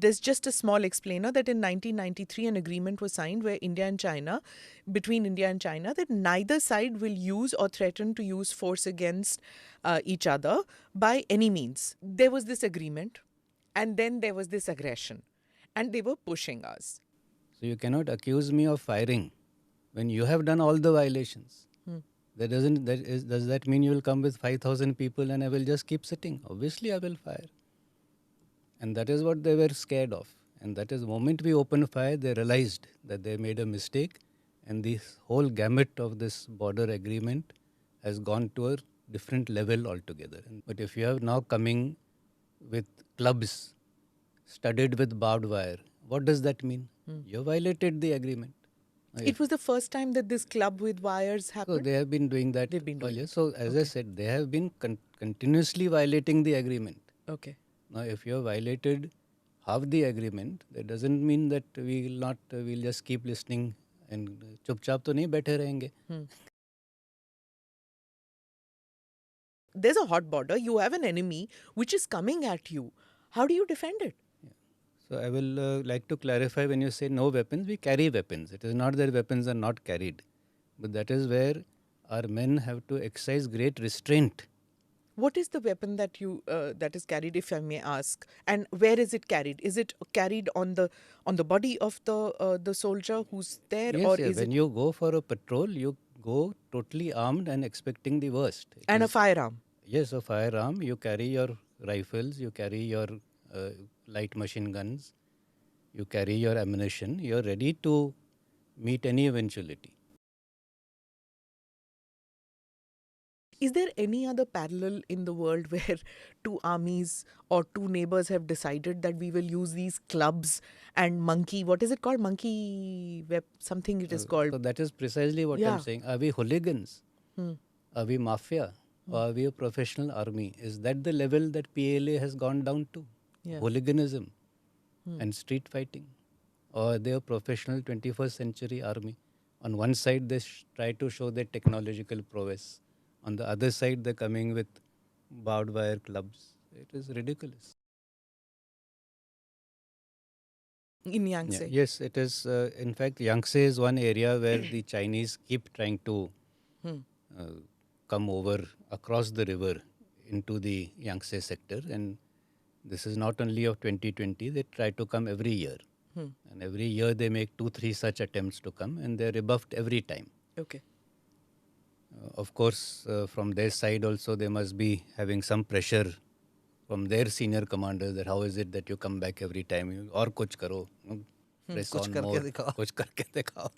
There's just a small explainer that in 1993 an agreement was signed where between India and China, that neither side will use or threaten to use force against each other by any means. There was this agreement, and then there was this aggression, and they were pushing us. So you cannot accuse me of firing when you have done all the violations. Does that mean you will come with 5,000 people and I will just keep sitting? Obviously, I will fire. And that is what they were scared of. And that is the moment we opened fire, they realized that they made a mistake, and this whole gamut of this border agreement has gone to a different level altogether. But if you are now coming with clubs studded with barbed wire, what does that mean? You violated the agreement. It was the first time that this club with wires So happened. they have been doing that They've been for doing years. it. So as I said, they have been continuously violating the agreement. Okay. Now, if you have violated half the agreement, that doesn't mean that we will not. We'll just keep listening and चुपचाप तो नहीं बैठे रहेंगे. There's a hot border. You have an enemy which is coming at you. How do you defend it? So I will like to clarify, when you say no weapons, we carry weapons. It is not that weapons are not carried, but that is where our men have to exercise great restraint. What is the weapon that is carried, if I may ask, and where is it carried? Is it carried on the body of the soldier who's there, Yes, or yes. is When it you go for a patrol, you go totally armed and expecting the worst. and a firearm? Yes, a firearm. You carry your rifles, you carry your light machine guns, you carry your ammunition. You are ready to meet any eventuality. Is there any other parallel in the world where two armies or two neighbors have decided that we will use these clubs and monkey? What is it called? Monkey web? Something it is So called. that is precisely what I'm Yeah. saying. Are we hooligans? Are we mafia? Or are we a professional army? Is that the level that PLA has gone down to? Yeah. Hooliganism and street fighting? Or are they a professional 21st century army? On one side, they try to show their technological prowess. On the other side, they're coming with barbed wire clubs. It is ridiculous. In Yeah. Yangtze. Yes, it is. In fact, Yangtze is one area where the Chinese keep trying to uh, come over across the river into the Yangtze sector. And this is not only of 2020, they try to come every year. And every year they make 2-3 such attempts to come, and they're rebuffed every time. Okay. Of course, from their side also, they must be having some pressure from their senior commanders that how is it that you come back every time? Or kuch karo, press कुछ on करके more, दिखाओ. kuch karke dikhao.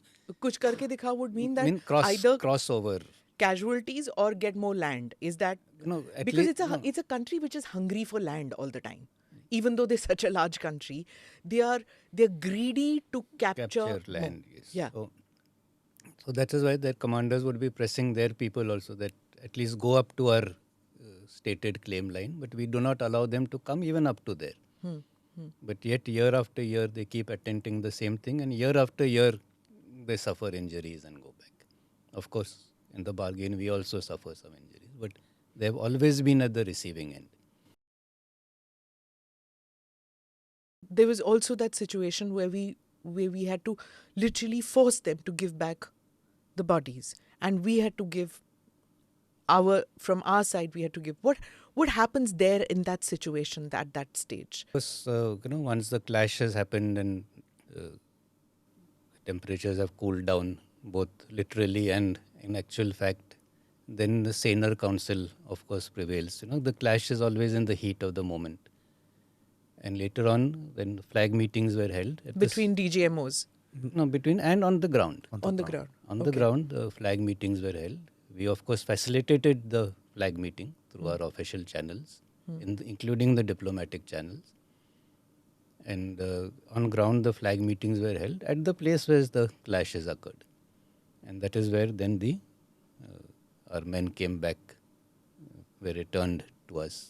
Kuch karke dikhao would mean that Mean either crossover. casualties or get more land. Is that No, at because least it's a country which is hungry for land all the time. Even though they're such a large country, they're greedy to capture more. land. Yes. Yeah. So that is why their commanders would be pressing their people also that at least go up to our stated claim line, but we do not allow them to come even up to there. But yet year after year they keep attempting the same thing, and year after year they suffer injuries and go back. Of course, in the bargain we also suffer some injuries, but they have always been at the receiving end. There was also that situation where we had to literally force them to give back the bodies, and we had to give from our side we had to give. What happens there in that situation at that stage? Because once the clash has happened and temperatures have cooled down, both literally and in actual fact, then the saner counsel, of course, prevails. The clash is always in the heat of the moment. And later on, when flag meetings were held Between DGMOs? No, between and on the ground. On the ground. On the ground, the flag meetings were held. We, of course, facilitated the flag meeting through our official channels, including the diplomatic channels. And on ground, the flag meetings were held at the place where the clashes occurred. And that is where then our men came back, were returned to us